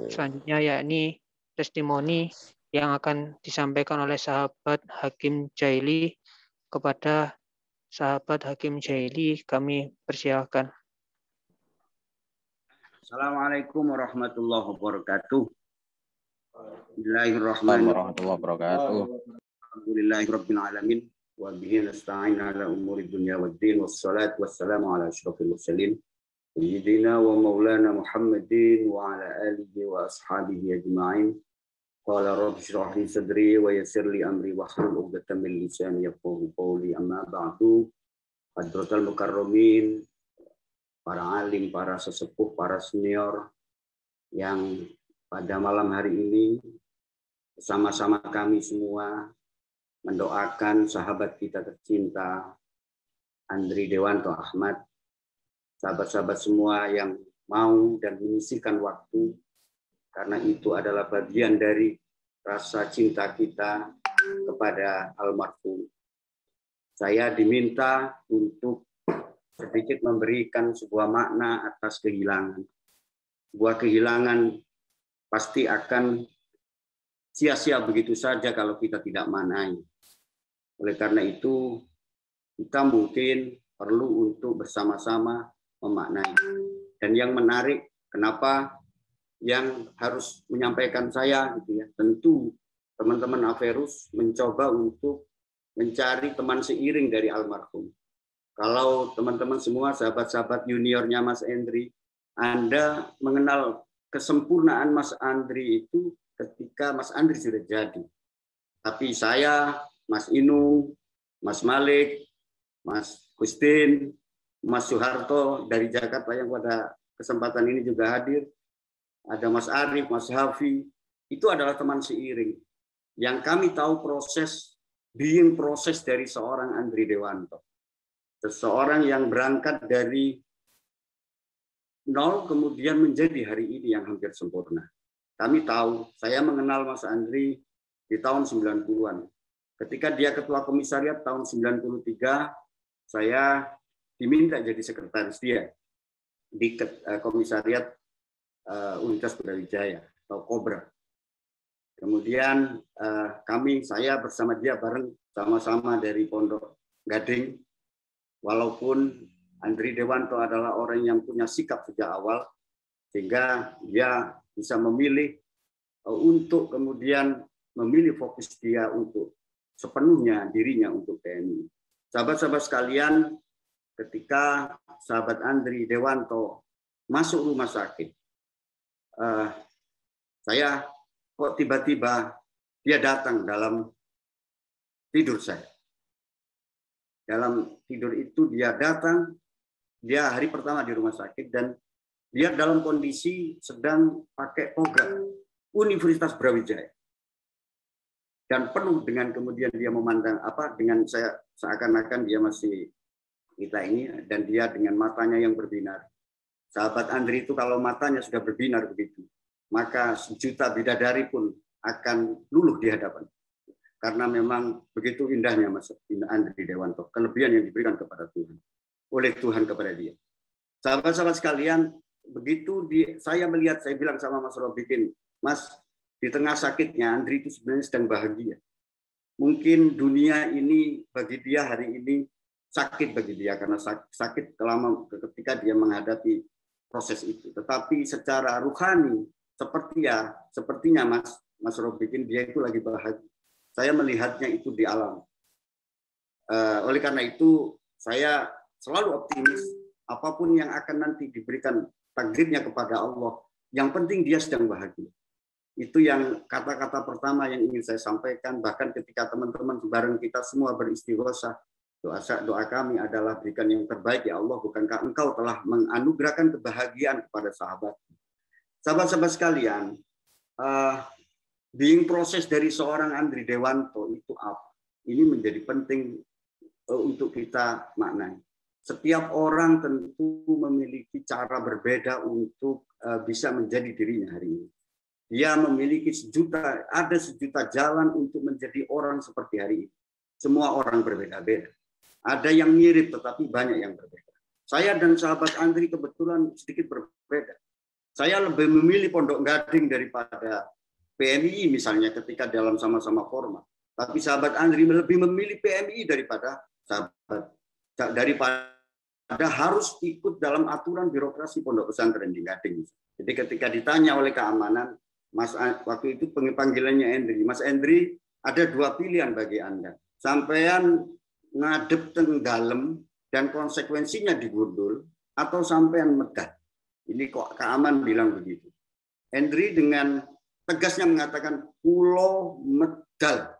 Selanjutnya yakni testimoni yang akan disampaikan oleh sahabat Hakim Jaili. Kepada sahabat Hakim Jaili kami persilakan. Assalamualaikum warahmatullahi wabarakatuh. Bismillahirrahmanirrahim. Alhamdulillahirabbil alamin wa bihi nasta'in ala umuri dunya waddin wassalatu wassalamu ala asyrofil mursalin sayyidina wa maulana Muhammadin wa ala alihi wa ashabihi ajma'in. Qala rabbi shrah li sadri wa yassir li amri wahlul 'uqdatam min lisani yafqahu qawli. Amma ba'du. Hadratul mukarramin, para alim, para sesepuh, para senior yang pada malam hari ini bersama-sama kami semua mendoakan sahabat kita tercinta Andri Dewanto Ahmad, sahabat-sahabat semua yang mau dan menyisihkan waktu, karena itu adalah bagian dari rasa cinta kita kepada almarhum. Saya diminta untuk sedikit memberikan sebuah makna atas kehilangan. Sebuah kehilangan pasti akan sia-sia begitu saja kalau kita tidak maknai. Oleh karena itu, kita mungkin perlu untuk bersama-sama memaknai. Dan yang menarik, kenapa yang harus menyampaikan saya, gitu ya, tentu teman-teman Averus mencoba untuk mencari teman seiring dari almarhum. Kalau teman-teman semua, sahabat-sahabat juniornya Mas Andri, Anda mengenal kesempurnaan Mas Andri itu ketika Mas Andri sudah jadi. Tapi saya, Mas Inung, Mas Malik, Mas Gustin, Mas Soeharto dari Jakarta yang pada kesempatan ini juga hadir, ada Mas Arif, Mas Hafi, itu adalah teman seiring. Yang kami tahu proses dari seorang Andri Dewanto. Seseorang yang berangkat dari nol kemudian menjadi hari ini yang hampir sempurna. Kami tahu, saya mengenal Mas Andri di tahun 90-an. Ketika dia ketua komisariat tahun 93, saya diminta jadi sekretaris dia di komisariat Universitas Brawijaya atau Kobra. Kemudian saya bersama dia bareng sama-sama dari Pondok Gading. Walaupun Andri Dewanto adalah orang yang punya sikap sejak awal, sehingga dia bisa memilih untuk kemudian memilih fokus dia untuk sepenuhnya dirinya untuk TNI. Sahabat-sahabat sekalian, ketika sahabat Andri Dewanto masuk rumah sakit, saya kok tiba-tiba dia datang dalam tidur saya. Dalam tidur itu dia datang, dia hari pertama di rumah sakit dan dia dalam kondisi sedang pakai toga Universitas Brawijaya. Dan penuh dengan kemudian dia memandang dengan saya seakan-akan dia masih kita ini, dan dia dengan matanya yang berbinar. Sahabat Andri itu kalau matanya sudah berbinar begitu, maka sejuta bidadari pun akan luluh di hadapan. Karena memang begitu indahnya Mas Andri Dewanto, kelebihan yang diberikan kepada Tuhan, oleh Tuhan kepada dia. Sahabat-sahabat sekalian, begitu saya melihat, saya bilang sama Mas Robikin, Mas, di tengah sakitnya Andri itu sebenarnya sedang bahagia. Mungkin dunia ini bagi dia hari ini sakit bagi dia karena sakit ketika dia menghadapi proses itu. Tetapi secara ruhani sepertinya Mas Robikin dia itu lagi bahagia. Saya melihatnya itu di alam. Oleh karena itu saya selalu optimis apapun yang akan nanti diberikan takdirnya kepada Allah. Yang penting dia sedang bahagia. Itu yang kata-kata pertama yang ingin saya sampaikan. Bahkan ketika teman-teman bareng kita semua beristighosah, doa kami adalah berikan yang terbaik ya Allah, bukankah Engkau telah menganugerahkan kebahagiaan kepada sahabat. Sahabat-sahabat sekalian, being proses dari seorang Andri Dewanto itu apa? Ini menjadi penting untuk kita maknai. Setiap orang tentu memiliki cara berbeda untuk bisa menjadi dirinya hari ini. Dia memiliki ada sejuta jalan untuk menjadi orang seperti hari ini. Semua orang berbeda-beda. Ada yang mirip tetapi banyak yang berbeda. Saya dan sahabat Andri kebetulan sedikit berbeda. Saya lebih memilih Pondok Gading daripada PMI misalnya ketika dalam sama-sama format. Tapi sahabat Andri lebih memilih PMI daripada harus ikut dalam aturan birokrasi Pondok Pesantren di Gading. Jadi ketika ditanya oleh keamanan, Mas waktu itu panggilannya Endri, Mas Endri, ada dua pilihan bagi Anda. Sampean ngadep teng dalem dan konsekuensinya digundul, atau sampean megat. Ini kok keamanan bilang begitu. Endri dengan tegasnya mengatakan pulau medal.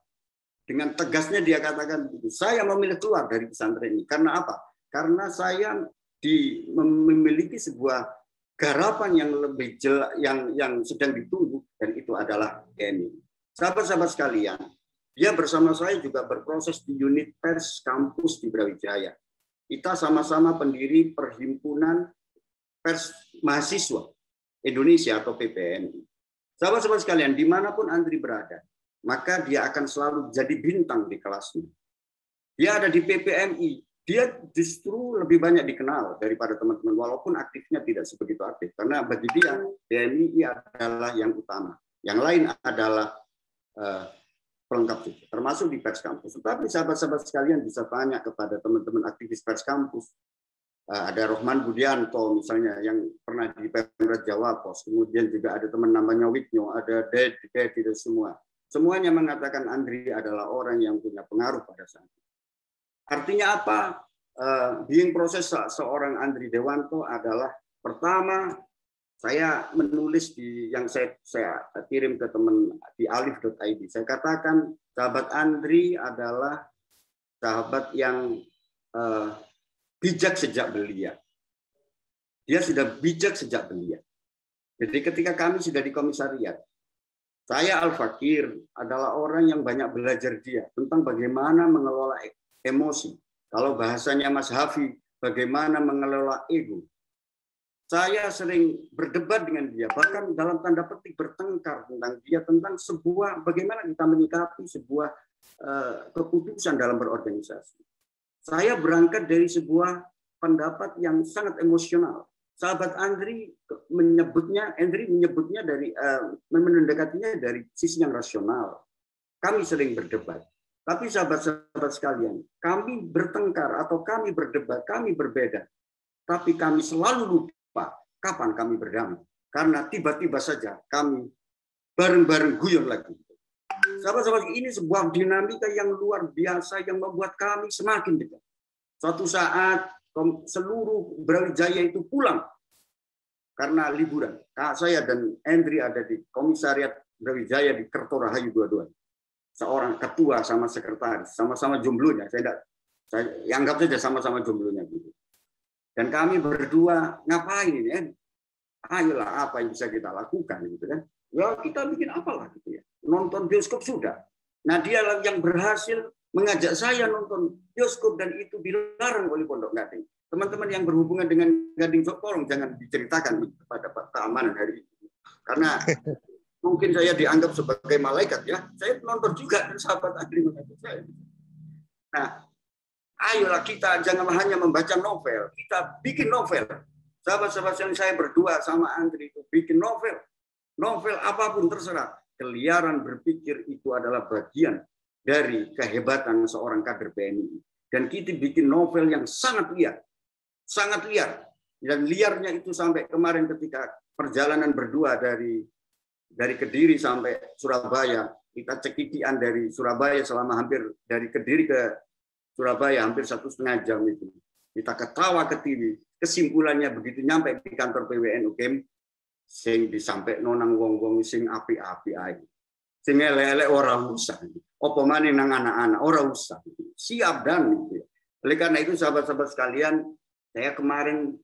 Dengan tegasnya dia katakan, saya memilih keluar dari pesantren ini. Karena apa? Karena saya memiliki sebuah garapan yang lebih yang sedang ditunggu, dan itu adalah PMI. Sahabat-sahabat sekalian, dia bersama saya juga berproses di unit pers kampus di Brawijaya. Kita sama-sama pendiri Perhimpunan Pers Mahasiswa Indonesia atau PPNI. Sahabat-sahabat sekalian, dimanapun Andri berada, maka dia akan selalu jadi bintang di kelasnya. Dia ada di PPMI, dia justru lebih banyak dikenal daripada teman-teman, walaupun aktifnya tidak sebegitu aktif. Karena bagi dia, PMI adalah yang utama. Yang lain adalah pelengkap juga, termasuk di pers kampus. Tetapi sahabat-sahabat sekalian bisa tanya kepada teman-teman aktivis pers kampus. Ada Rohman Budianto misalnya yang pernah di Pemret Jawa Pos, kemudian juga ada teman namanya Wiknyo, ada Dedi dan semua. Semuanya mengatakan Andri adalah orang yang punya pengaruh pada saat itu. Artinya apa? Being proses seorang Andri Dewanto adalah pertama, saya menulis yang saya kirim ke teman di alif.id. Saya katakan sahabat Andri adalah sahabat yang bijak sejak belia. Dia sudah bijak sejak belia. Jadi ketika kami sudah di komisariat, saya Al-Fakir adalah orang yang banyak belajar dia tentang bagaimana mengelola emosi. Kalau bahasanya Mas Hafi, bagaimana mengelola ego. Saya sering berdebat dengan dia, bahkan dalam tanda petik bertengkar tentang dia, tentang bagaimana kita menyikapi sebuah keputusan dalam berorganisasi. Saya berangkat dari sebuah pendapat yang sangat emosional. Sahabat Andri menyebutnya dari mendekatinya dari sisi yang rasional. Kami sering berdebat. Tapi sahabat-sahabat sekalian, kami bertengkar atau kami berdebat, kami berbeda. Tapi kami selalu lupa kapan kami berdamai. Karena tiba-tiba saja kami bareng-bareng guyon lagi. Sahabat-sahabat, ini sebuah dinamika yang luar biasa yang membuat kami semakin dekat. Suatu saat seluruh Brawijaya itu pulang karena liburan. Saya dan Andri ada di komisariat Brawijaya di Kertorahayu dua-duanya. Seorang ketua sama sekretaris, sama-sama jomblonya. Saya anggap saja sama-sama jomblonya gitu. Dan kami berdua ngapain ini? Ayolah, apa yang bisa kita lakukan gitu kan? Ya kita bikin apalah gitu ya. Nonton bioskop sudah. Nah dia yang berhasil mengajak saya nonton bioskop dan itu dilarang oleh Pondok Gading. Teman-teman yang berhubungan dengan Gading, tolong jangan diceritakan kepada Pak Keamanan hari ini. Karena mungkin saya dianggap sebagai malaikat ya. Saya nonton juga dan sahabat Andri mengajak saya. Nah, ayolah kita jangan hanya membaca novel, kita bikin novel. Sahabat-sahabat yang saya berdua sama Andri itu bikin novel. Novel apapun terserah. Keliaran berpikir itu adalah bagian dari kehebatan seorang kader PNI. Dan kita bikin novel yang sangat liar. Sangat liar. Dan liarnya itu sampai kemarin ketika perjalanan berdua dari Kediri sampai Surabaya. Kita cekikian dari Surabaya selama hampir dari Kediri ke Surabaya hampir 1,5 jam itu. Kita ketawa ketiwi. Kesimpulannya begitu nyampe di kantor PWN UGM, sing disampe nonang wong-wong sing api-api ae. Sing elek-elek ora usah. Apa maneh nang anak-anak ora usah. Siap dan gitu. Oleh karena itu sahabat-sahabat sekalian, saya kemarin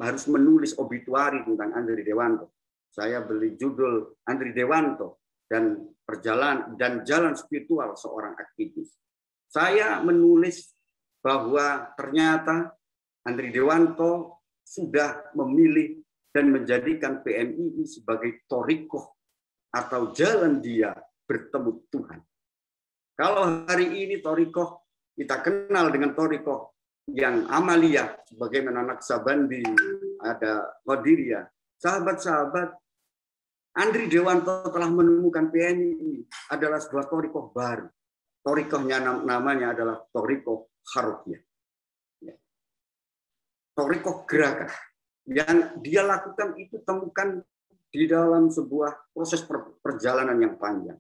harus menulis obituari tentang Andri Dewanto. Saya beli judul Andri Dewanto dan perjalanan dan jalan spiritual seorang aktivis. Saya menulis bahwa ternyata Andri Dewanto sudah memilih dan menjadikan PMII sebagai thoriqoh atau jalan dia bertemu Tuhan. Kalau hari ini thoriqoh, kita kenal dengan thoriqoh yang amaliyah, sebagaimana Naqsabandi, ada Qadiriyah, Sahabat-sahabat, Andri Dewanto telah menemukan PMI ini adalah sebuah thorikoh baru. Thorikohnya namanya adalah thorikoh Harokiyah. Thorikoh gerakan. Yang dia lakukan itu temukan di dalam sebuah proses perjalanan yang panjang.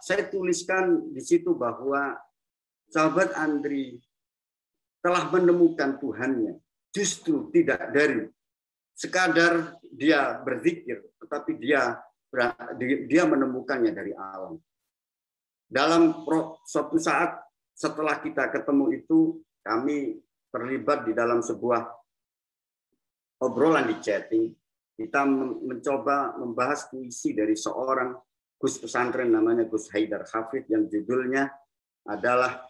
Saya tuliskan di situ bahwa sahabat Andri telah menemukan Tuhannya justru tidak dari sekadar dia berzikir, tetapi dia menemukannya dari alam. Dalam suatu saat setelah kita ketemu itu, kami terlibat di dalam sebuah obrolan di chatting. Kita mencoba membahas puisi dari seorang Gus pesantren namanya Gus Haidar Hafid yang judulnya adalah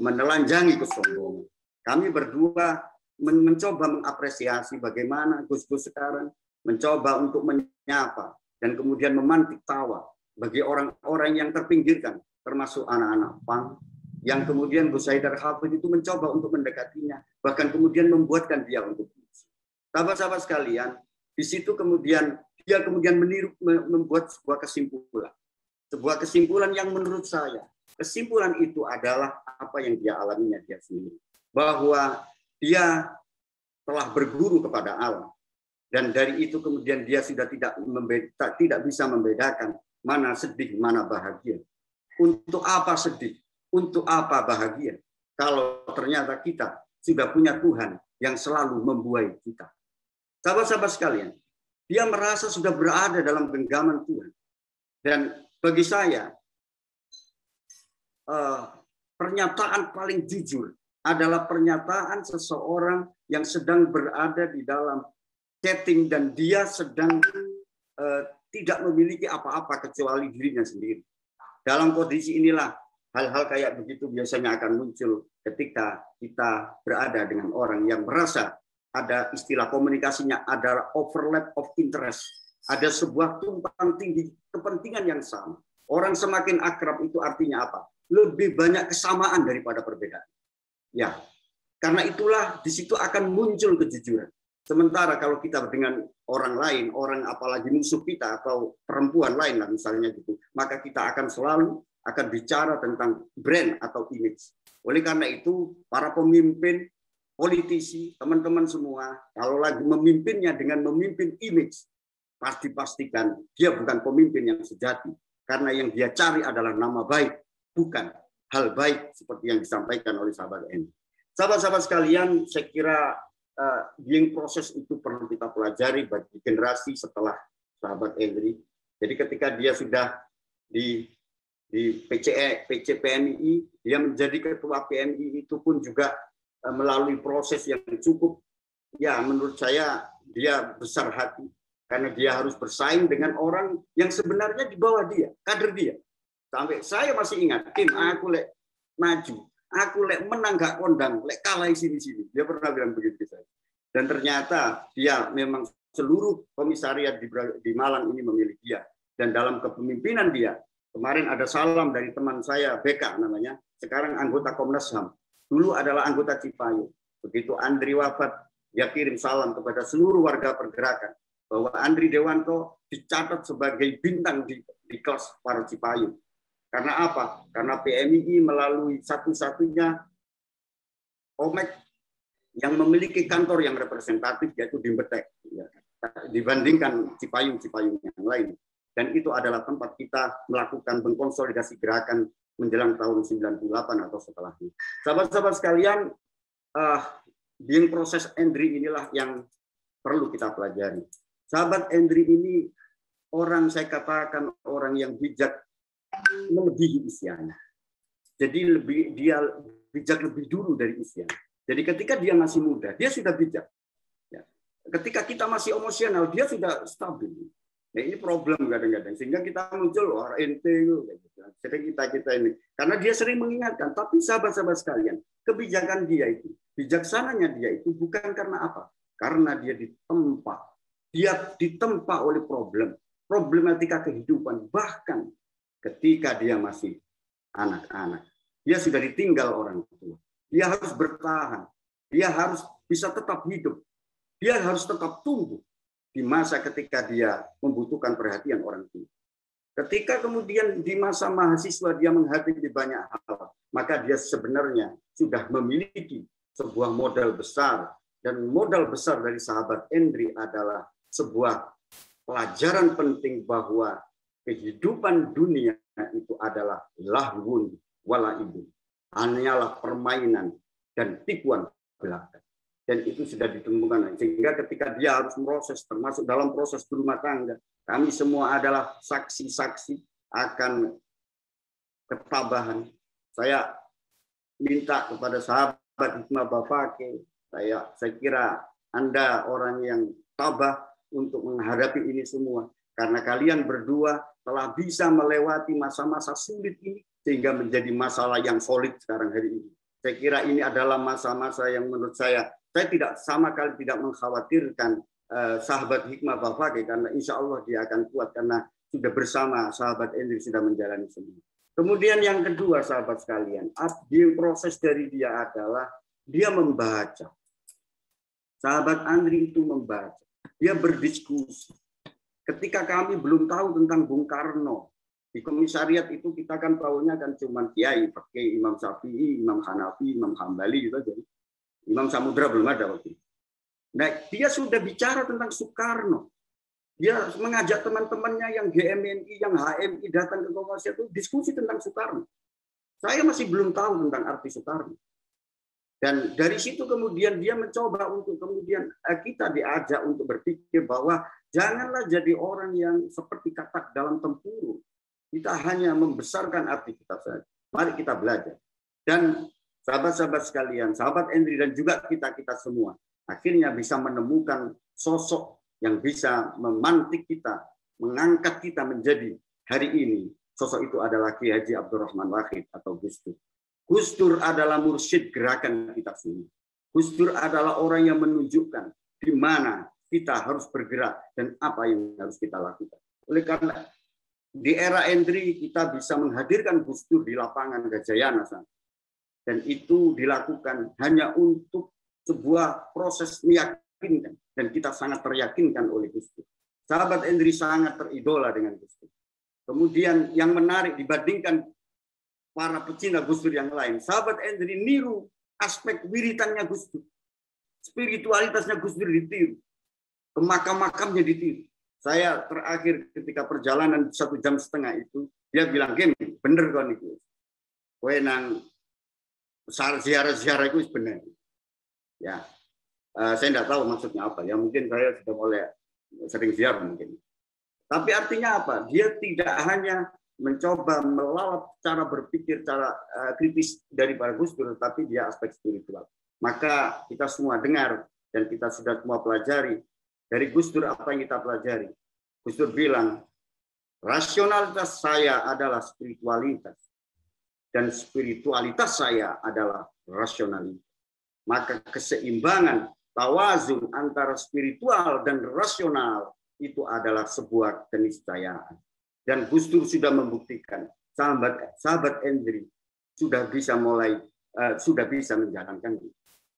menelanjangi kesombongan. Kami berdua mencoba mengapresiasi bagaimana Gus-Gus sekarang mencoba untuk menyapa dan kemudian memantik tawa bagi orang-orang yang terpinggirkan, termasuk anak-anak pang, yang kemudian Gus Haidar Hafid itu mencoba untuk mendekatinya, bahkan kemudian membuatkan dia untuk puisi. Sahabat-sahabat sekalian, di situ kemudian dia membuat sebuah kesimpulan yang menurut saya, kesimpulan itu adalah apa yang dia alaminya dia sendiri, bahwa dia telah berguru kepada alam, dan dari itu kemudian dia sudah tidak bisa membedakan mana sedih, mana bahagia. Untuk apa sedih? Untuk apa bahagia? Kalau ternyata kita sudah punya Tuhan yang selalu membuai kita. Sahabat-sahabat sekalian, dia merasa sudah berada dalam genggaman Tuhan. Dan bagi saya, pernyataan paling jujur adalah pernyataan seseorang yang sedang berada di dalam chatting dan dia sedang tidak memiliki apa-apa kecuali dirinya sendiri. Dalam kondisi inilah hal-hal kayak begitu biasanya akan muncul ketika kita berada dengan orang yang merasa ada istilah komunikasinya adalah overlap of interest. Ada sebuah tumpang tindih kepentingan yang sama. Orang semakin akrab itu artinya apa? Lebih banyak kesamaan daripada perbedaan. Ya, karena itulah di situ akan muncul kejujuran. Sementara kalau kita dengan orang lain, orang apalagi musuh kita atau perempuan lain lah misalnya gitu, maka kita akan selalu bicara tentang brand atau image. Oleh karena itu, para pemimpin, politisi, teman-teman semua, kalau lagi memimpinnya dengan memimpin image, pastikan dia bukan pemimpin yang sejati. Karena yang dia cari adalah nama baik, bukan hal baik seperti yang disampaikan oleh sahabat Henry. Sahabat-sahabat sekalian, saya kira healing proses itu perlu kita pelajari bagi generasi setelah sahabat Henry. Jadi ketika dia sudah di PMI, dia menjadi ketua PMI itu pun juga melalui proses yang cukup, ya menurut saya dia besar hati. Karena dia harus bersaing dengan orang yang sebenarnya di bawah dia, kader dia. Sampai saya masih ingat, Kim, aku lek maju, aku lek menang gak kondang, lek kalah sini-sini. Dia pernah bilang begitu saya. Dan ternyata dia memang seluruh komisariat di Malang ini memilih dia. Dan dalam kepemimpinan dia, kemarin ada salam dari teman saya, BK namanya, sekarang anggota Komnas HAM. Dulu adalah anggota Cipayung. Begitu Andri wafat, dia kirim salam kepada seluruh warga pergerakan bahwa Andri Dewanto dicatat sebagai bintang di kelas para Cipayung. Karena apa? Karena PMI melalui satu-satunya OMEK yang memiliki kantor yang representatif, yaitu di Mbetek, ya, dibandingkan Cipayung-Cipayung yang lain. Dan itu adalah tempat kita melakukan mengkonsolidasi gerakan menjelang tahun 98 atau setelahnya. Sahabat-sahabat sekalian, di proses Andri inilah yang perlu kita pelajari. Sahabat Andri ini orang, saya katakan orang yang bijak melebihi usianya. Jadi dia bijak lebih dulu dari usia. Jadi ketika dia masih muda, dia sudah bijak. Ya. Ketika kita masih emosional, dia sudah stabil. Nah, ini problem kadang-kadang. Sehingga kita muncul ente sering kita ini. Karena dia sering mengingatkan. Tapi sahabat-sahabat sekalian, kebijakan dia itu, bijaksananya dia itu bukan karena apa? Karena dia ditempa. Dia ditempa oleh problematika kehidupan. Bahkan ketika dia masih anak-anak. Dia sudah ditinggal orang tua. Dia harus bertahan. Dia harus bisa tetap hidup. Dia harus tetap tumbuh di masa ketika dia membutuhkan perhatian orang tua. Ketika kemudian di masa mahasiswa dia menghadapi banyak hal, maka dia sebenarnya sudah memiliki sebuah modal besar. Dan modal besar dari sahabat Andri adalah sebuah pelajaran penting bahwa kehidupan dunia itu adalah lahwun walaibun. Hanyalah permainan dan tipuan belaka. Dan itu sudah ditemukan. Sehingga ketika dia harus proses, termasuk dalam proses berumah tangga, kami semua adalah saksi-saksi akan ketabahan. Saya minta kepada sahabat Hikmah Bafake, saya kira Anda orang yang tabah untuk menghadapi ini semua. Karena kalian berdua telah bisa melewati masa-masa sulit ini, sehingga menjadi masalah yang solid sekarang hari ini. Saya kira ini adalah masa-masa yang menurut saya tidak sama kali tidak mengkhawatirkan sahabat Hikmah Bafake, karena insya Allah dia akan kuat karena sudah bersama sahabat Andri sudah menjalani semua. Kemudian yang kedua sahabat sekalian, proses dari dia adalah dia membaca. Sahabat Andri itu membaca, dia berdiskusi. Ketika kami belum tahu tentang Bung Karno, di komisariat itu kita kan tahunya kan cuma kiai, pakai Imam Syafi'i, Imam Hanafi, Imam Hambali gitu aja. Imam Samudra belum ada waktu itu. Nah, dia sudah bicara tentang Soekarno. Dia mengajak teman-temannya yang GMNI, yang HMI datang ke komisariat itu diskusi tentang Soekarno. Saya masih belum tahu tentang arti Soekarno. Dan dari situ kemudian dia mencoba untuk kemudian kita diajak untuk berpikir bahwa janganlah jadi orang yang seperti katak dalam tempurung. Kita hanya membesarkan arti kita saja. Mari kita belajar. Dan sahabat-sahabat sekalian, sahabat Andri dan juga kita-kita semua, akhirnya bisa menemukan sosok yang bisa memantik kita, mengangkat kita menjadi hari ini. Sosok itu adalah Kiai Haji Abdurrahman Wahid atau Gus Dur. Gus Dur adalah mursyid gerakan kita semua. Gus Dur adalah orang yang menunjukkan di mana kita harus bergerak dan apa yang harus kita lakukan. Oleh karena di era Andri kita bisa menghadirkan Gus Dur di lapangan Gajayana sana. Dan itu dilakukan hanya untuk sebuah proses meyakinkan. Dan kita sangat teryakinkan oleh Gus Dur. Sahabat Andri sangat teridola dengan Gus Dur. Kemudian yang menarik dibandingkan para pecinta Gus Dur yang lain. Sahabat Andri niru aspek wiritannya Gus Dur. Spiritualitasnya Gus Dur ditiru. Ke makam-makamnya ditiru. Saya terakhir ketika perjalanan 1,5 jam itu, dia bilang, "Gem, bener kok nih. Kowe nang ziarah-ziarah itu benar." Ya, saya tidak tahu maksudnya apa. Ya mungkin saya sudah mulai sering ziarah mungkin. Tapi artinya apa? Dia tidak hanya mencoba melalap cara berpikir, cara kritis dari para Gus Dur, tapi dia aspek spiritual. Maka kita semua dengar dan kita sudah semua pelajari dari Gus Dur apa yang kita pelajari. Gus Dur bilang, rasionalitas saya adalah spiritualitas. Dan spiritualitas saya adalah rasionalitas. Maka keseimbangan, tawazun antara spiritual dan rasional itu adalah sebuah keniscayaan. Dan Gus Dur sudah membuktikan, sahabat Andri sudah bisa menjalankan itu.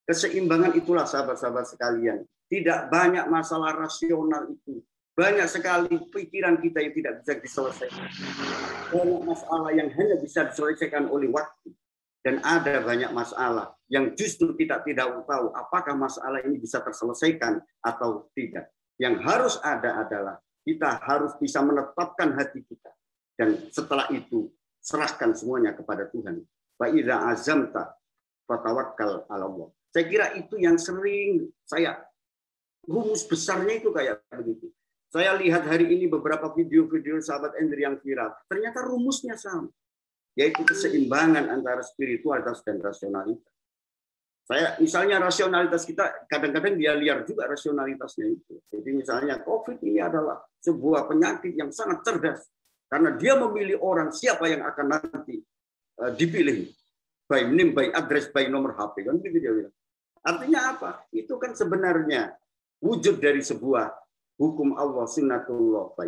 Keseimbangan itulah sahabat-sahabat sekalian. Tidak banyak masalah rasional itu. Banyak sekali pikiran kita yang tidak bisa diselesaikan. Banyak masalah yang hanya bisa diselesaikan oleh waktu. Dan ada banyak masalah yang justru kita tidak tahu apakah masalah ini bisa terselesaikan atau tidak. Yang harus ada adalah kita harus bisa menetapkan hati kita. Dan setelah itu, serahkan semuanya kepada Tuhan. Wa idza azamta fatawakkal 'ala Allah. Saya kira itu yang sering rumus besarnya itu kayak begitu. Saya lihat hari ini beberapa video-video sahabat Andri yang viral. Ternyata rumusnya sama. Yaitu keseimbangan antara spiritualitas dan rasionalitas. Misalnya rasionalitas kita, kadang-kadang dia liar juga rasionalitasnya itu. Jadi misalnya COVID ini adalah sebuah penyakit yang sangat cerdas. Karena dia memilih orang siapa yang akan nanti dipilih. By name, by address, by nomor HP. Kan begitu dia bilang. Artinya apa? Itu kan sebenarnya wujud dari sebuah hukum Allah, sunnatullah.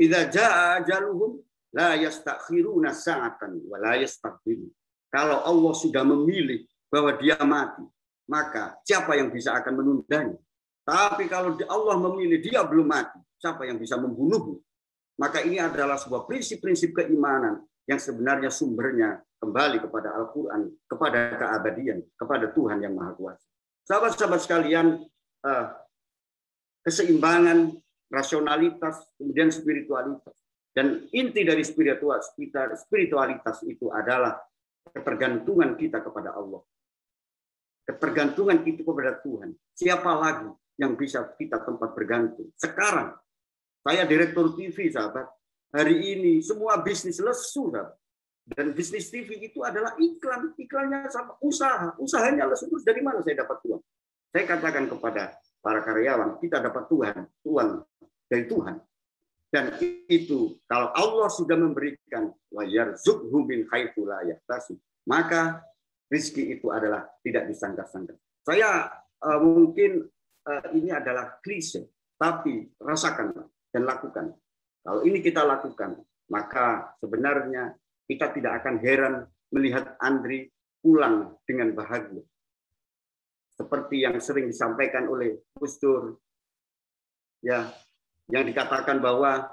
Idza jaa ajaluhum la yastakhiruna sa'atan wa la yastaqdimun. Kalau Allah sudah memilih bahwa dia mati, maka siapa yang bisa akan menundanya? Tapi kalau Allah memilih dia belum mati, siapa yang bisa membunuhnya? Maka ini adalah sebuah prinsip-prinsip keimanan yang sebenarnya sumbernya kembali kepada Al-Quran, kepada keabadian, kepada Tuhan yang Maha Kuasa. Sahabat-sahabat sekalian, keseimbangan, rasionalitas, kemudian spiritualitas. Dan inti dari spiritualitas itu adalah ketergantungan kita kepada Allah. Ketergantungan kita kepada Tuhan. Siapa lagi yang bisa kita tempat bergantung? Sekarang, saya direktur TV, sahabat. Hari ini semua bisnis lesu, sahabat. Dan bisnis TV itu adalah iklan. Iklannya sama usaha. Usahanya lesu. Terus dari mana saya dapat uang? Saya katakan kepada para karyawan, kita dapat uang dari Tuhan. Dan itu kalau Allah sudah memberikan wa yarzuqhu min haitsu la yahtasib, maka rezeki itu adalah tidak disangka-sangka. Saya mungkin ini adalah klise, tapi rasakan dan lakukan. Kalau ini kita lakukan, maka sebenarnya kita tidak akan heran melihat Andri pulang dengan bahagia. Seperti yang sering disampaikan oleh Gus Dur, ya, yang dikatakan bahwa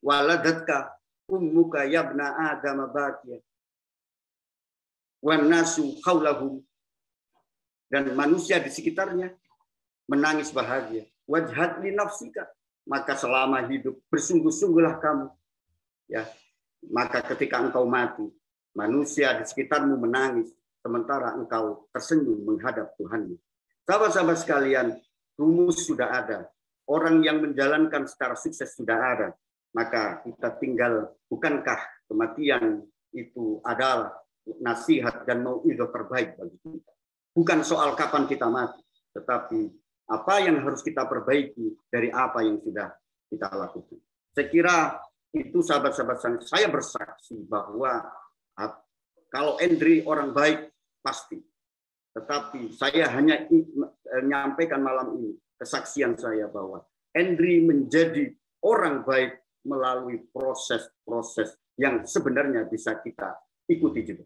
waladatka ummuka yabna adam baqiya wan nasu haulahum, dan manusia di sekitarnya menangis bahagia. Wajhad li nafsika, maka selama hidup bersungguh-sungguhlah kamu, ya. Maka ketika engkau mati, manusia di sekitarmu menangis, sementara engkau tersenyum menghadap Tuhanmu. Sahabat-sahabat sekalian, rumus sudah ada. Orang yang menjalankan secara sukses sudah ada. Maka kita tinggal, bukankah kematian itu adalah nasihat dan mau'izah terbaik bagi kita? Bukan soal kapan kita mati, tetapi apa yang harus kita perbaiki dari apa yang sudah kita lakukan. Saya kira itu, sahabat-sahabat, saya bersaksi bahwa kalau Andri orang baik, pasti. Tetapi saya hanya menyampaikan malam ini kesaksian saya bahwa Andri menjadi orang baik melalui proses-proses yang sebenarnya bisa kita ikuti juga.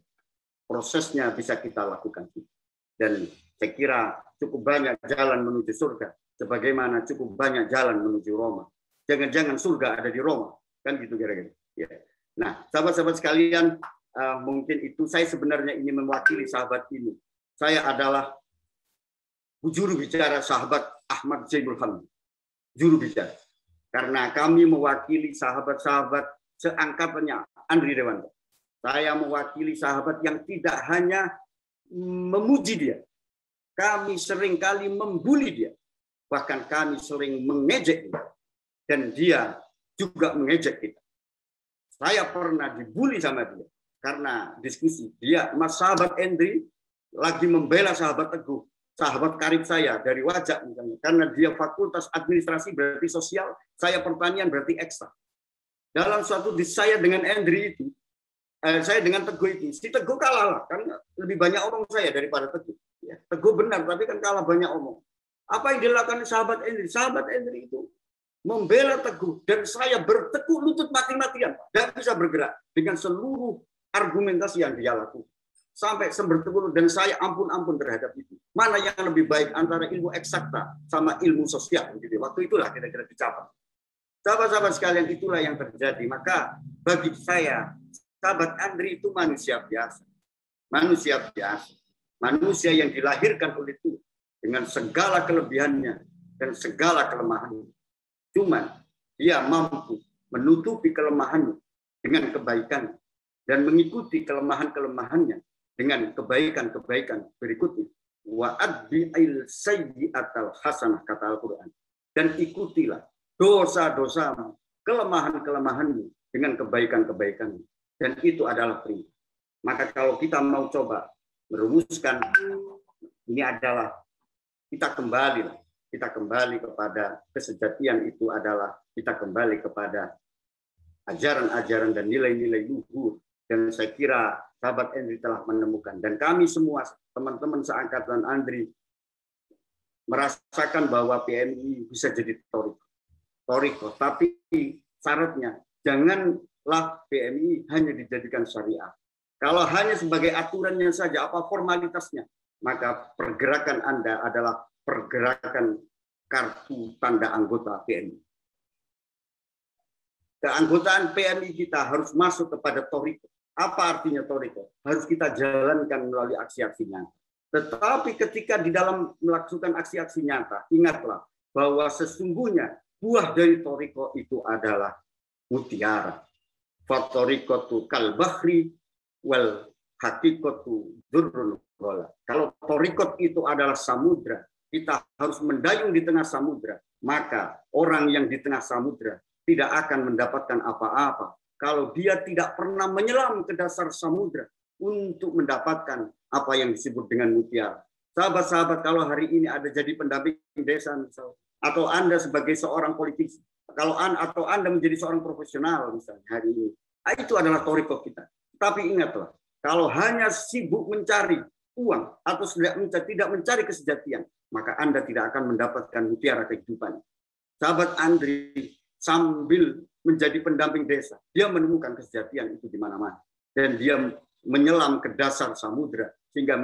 Prosesnya bisa kita lakukan. Dan saya kira cukup banyak jalan menuju surga, sebagaimana cukup banyak jalan menuju Roma. Jangan-jangan surga ada di Roma. Kan gitu kira-kira. Ya. Nah, sahabat-sahabat sekalian, mungkin itu saya sebenarnya ingin mewakili sahabat ini. Saya adalah juru bicara sahabat Ahmad Zainul Hamdi. Juru bicara. Karena kami mewakili sahabat-sahabat seangkatannya Andri Dewanto. Saya mewakili sahabat yang tidak hanya memuji dia. Kami seringkali membuli dia. Bahkan kami sering mengejek dia. Dan dia juga mengejek kita. Saya pernah dibully sama dia karena diskusi. Dia, mas sahabat Andri, lagi membela sahabat Teguh, sahabat karib saya dari Wajak misalnya. Karena dia fakultas administrasi berarti sosial, saya pertanian berarti ekstra. Dalam suatu saya dengan Andri itu, saya dengan Teguh itu, si Teguh kalah lah, karena lebih banyak omong saya daripada Teguh. Ya, Teguh benar, tapi kan kalah banyak omong. Apa yang dilakukan sahabat Andri? Sahabat Andri itu membela Teguh, dan saya bertekuk lutut mati-matian, tidak bisa bergerak dengan seluruh argumentasi yang dia lakukan. Sampai bertekuk, dan saya ampun-ampun terhadap itu. Mana yang lebih baik antara ilmu eksakta sama ilmu sosial? Gitu. Waktu itulah kira-kira dicapai. Sahabat-sahabat sekalian, itulah yang terjadi. Maka bagi saya, sahabat Andri itu manusia biasa. Manusia biasa. Manusia yang dilahirkan oleh Tuhan dengan segala kelebihannya dan segala kelemahannya. Cuman dia mampu menutupi kelemahannya dengan kebaikan dan mengikuti kelemahan-kelemahannya dengan kebaikan-kebaikan berikutnya. Wa adbi'il sayyi'atal hasanah, kata Al-Quran. Dan ikutilah dosa-dosamu, kelemahan-kelemahanmu dengan kebaikan-kebaikanmu. Dan itu adalah perintah. Maka kalau kita mau coba merumuskan, ini adalah kita kembali. Kita kembali kepada kesejatian, itu adalah kita kembali kepada ajaran-ajaran dan nilai-nilai luhur. Dan saya kira sahabat Andri telah menemukan. Dan kami semua, teman-teman seangkatan Andri, merasakan bahwa PMI bisa jadi toriko. Tapi syaratnya, janganlah PMI hanya dijadikan syariah. Kalau hanya sebagai aturannya saja, apa formalitasnya, maka pergerakan Anda adalah pergerakan kartu tanda anggota PMI. Keanggotaan PMI kita harus masuk kepada Thoriqoh. Apa artinya Thoriqoh? Harus kita jalankan melalui aksi-aksi nyata. Tetapi ketika di dalam melakukan aksi-aksi nyata, ingatlah bahwa sesungguhnya buah dari Thoriqoh itu adalah mutiara. Fathoriqotu kal bahri wal hakikotu dzurrul ghala. Kalau Thoriqoh itu adalah samudra, kita harus mendayung di tengah samudra, maka orang yang di tengah samudra tidak akan mendapatkan apa-apa kalau dia tidak pernah menyelam ke dasar samudra untuk mendapatkan apa yang disebut dengan mutiara. Sahabat-sahabat, kalau hari ini ada jadi pendamping desa misalnya, atau Anda sebagai seorang politisi, atau Anda menjadi seorang profesional misalnya hari ini, itu adalah Thoriqoh kita. Tapi ingatlah, kalau hanya sibuk mencari uang atau tidak mencari kesejatian, maka Anda tidak akan mendapatkan mutiara kehidupan. Sahabat Andri sambil menjadi pendamping desa, dia menemukan kesejatian itu di mana-mana, dan dia menyelam ke dasar samudra sehingga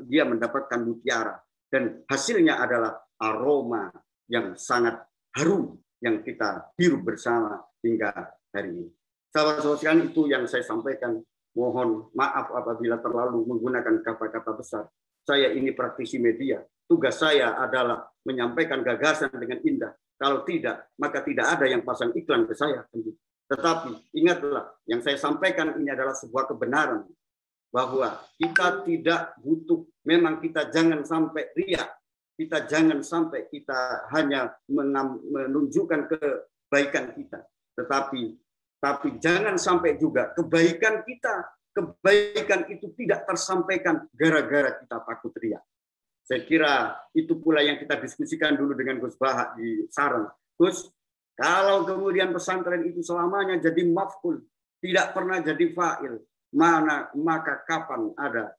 dia mendapatkan mutiara, dan hasilnya adalah aroma yang sangat harum yang kita hirup bersama hingga hari ini. Sahabat-sahabat sekalian, itu yang saya sampaikan. Mohon maaf apabila terlalu menggunakan kata-kata besar. Saya ini praktisi media. Tugas saya adalah menyampaikan gagasan dengan indah. Kalau tidak, maka tidak ada yang pasang iklan ke saya. Tetapi ingatlah, yang saya sampaikan ini adalah sebuah kebenaran. Bahwa kita tidak butuh, memang kita jangan sampai riya. Kita jangan sampai kita hanya menunjukkan kebaikan kita. Tetapi jangan sampai juga kebaikan itu tidak tersampaikan gara-gara kita takut riya. Saya kira itu pula yang kita diskusikan dulu dengan Gus Bahak di Sarang. Gus, kalau kemudian pesantren itu selamanya jadi maf'ul, tidak pernah jadi fa'il, maka kapan ada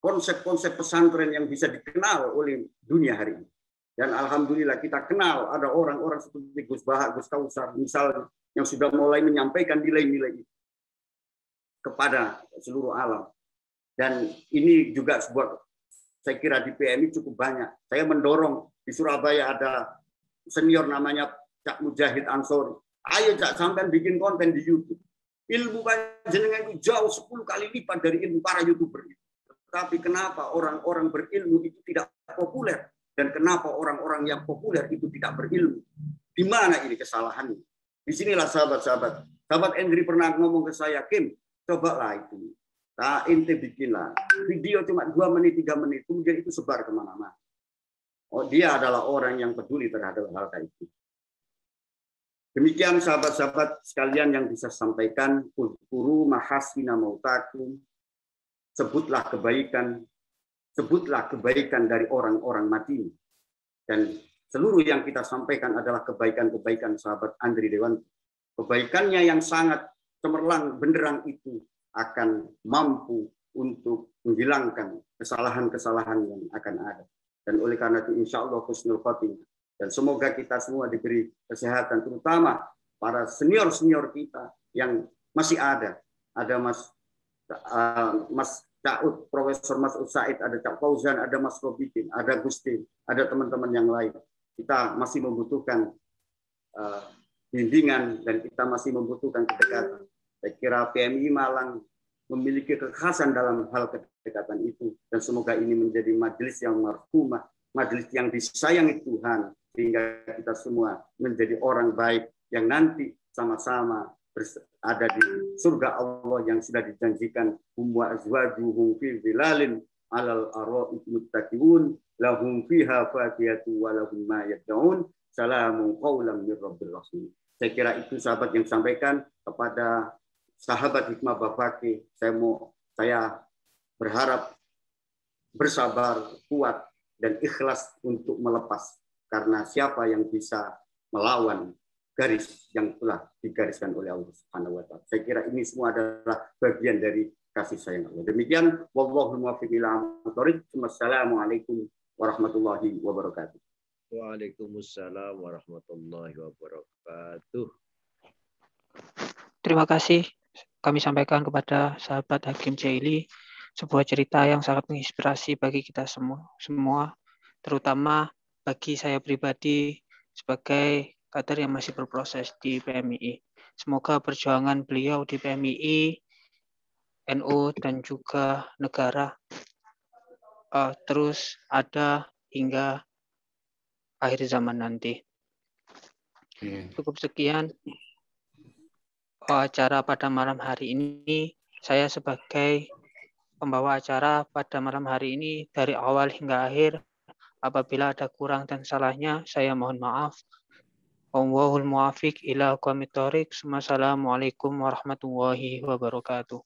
konsep-konsep pesantren yang bisa dikenal oleh dunia hari ini? Dan alhamdulillah kita kenal ada orang-orang seperti Gus Bahak, Gus Kausar misalnya, yang sudah mulai menyampaikan nilai-nilai itu kepada seluruh alam. Dan ini juga sebuah, saya kira di PMI cukup banyak. Saya mendorong di Surabaya ada senior namanya Cak Mujahid Ansori. Ayo Cak, sampai bikin konten di YouTube. Ilmu panjenengan itu jauh 10 kali lipat dari ilmu para YouTuber. Tapi kenapa orang-orang berilmu itu tidak populer? Dan kenapa orang-orang yang populer itu tidak berilmu? Di mana ini kesalahannya? Di sinilah sahabat-sahabat. Sahabat Andri pernah ngomong ke saya, Kim, cobalah itu. Nah, ente bikinlah video cuma 2 menit, 3 menit, kemudian itu sebar kemana-mana. Oh, dia adalah orang yang peduli terhadap hal kayak itu. Demikian sahabat-sahabat sekalian yang bisa sampaikan. Uzkuru mahasina mautakum. Sebutlah kebaikan dari orang-orang mati. Dan seluruh yang kita sampaikan adalah kebaikan-kebaikan sahabat Andri Dewanto. Kebaikannya yang sangat cemerlang, benderang itu akan mampu untuk menghilangkan kesalahan-kesalahan yang akan ada. Dan oleh karena itu insya Allah husnul khotimah. Dan semoga kita semua diberi kesehatan, terutama para senior-senior kita yang masih ada. Ada Mas Ca'ud, Profesor Mas Said, ada Cak Fauzan, ada Mas Robikin, ada Gusti, ada teman-teman yang lain. Kita masih membutuhkan bimbingan dan kita masih membutuhkan kedekatan. Saya kira PMI Malang memiliki kekhasan dalam hal kedekatan itu, dan semoga ini menjadi majelis yang marhumah, majelis yang disayangi Tuhan, sehingga kita semua menjadi orang baik yang nanti sama-sama ada di surga Allah yang sudah dijanjikan. Wa azwajuhum fi zilalin alal ara'ik muttaqiun lahum fiha fakihatu wa lahum ma yad'un salamun qaulan mir rabbil rahim. Saya kira itu sahabat yang sampaikan kepada sahabat Hikmah Bafaki. Saya berharap bersabar, kuat dan ikhlas untuk melepas, karena siapa yang bisa melawan garis yang telah digariskan oleh Allah Subhanahu wa taala. Saya kira ini semua adalah bagian dari kasih sayang Allah. Demikian, wallahu muwaffiq ila aqwamit thoriq. Wassalamualaikum warahmatullahi wabarakatuh. Waalaikumsalam warahmatullahi wabarakatuh. Terima kasih kami sampaikan kepada sahabat Hakim Jaili sebuah cerita yang sangat menginspirasi bagi kita semua, terutama bagi saya pribadi sebagai kader yang masih berproses di PMII. Semoga perjuangan beliau di PMII, NU, dan juga negara terus ada hingga akhir zaman nanti. Cukup sekian acara pada malam hari ini. Saya sebagai pembawa acara pada malam hari ini dari awal hingga akhir. Apabila ada kurang dan salahnya, saya mohon maaf. Wallahul muwaffiq ila aqwamit thoriq. Wassalamualaikum warahmatullahi wabarakatuh.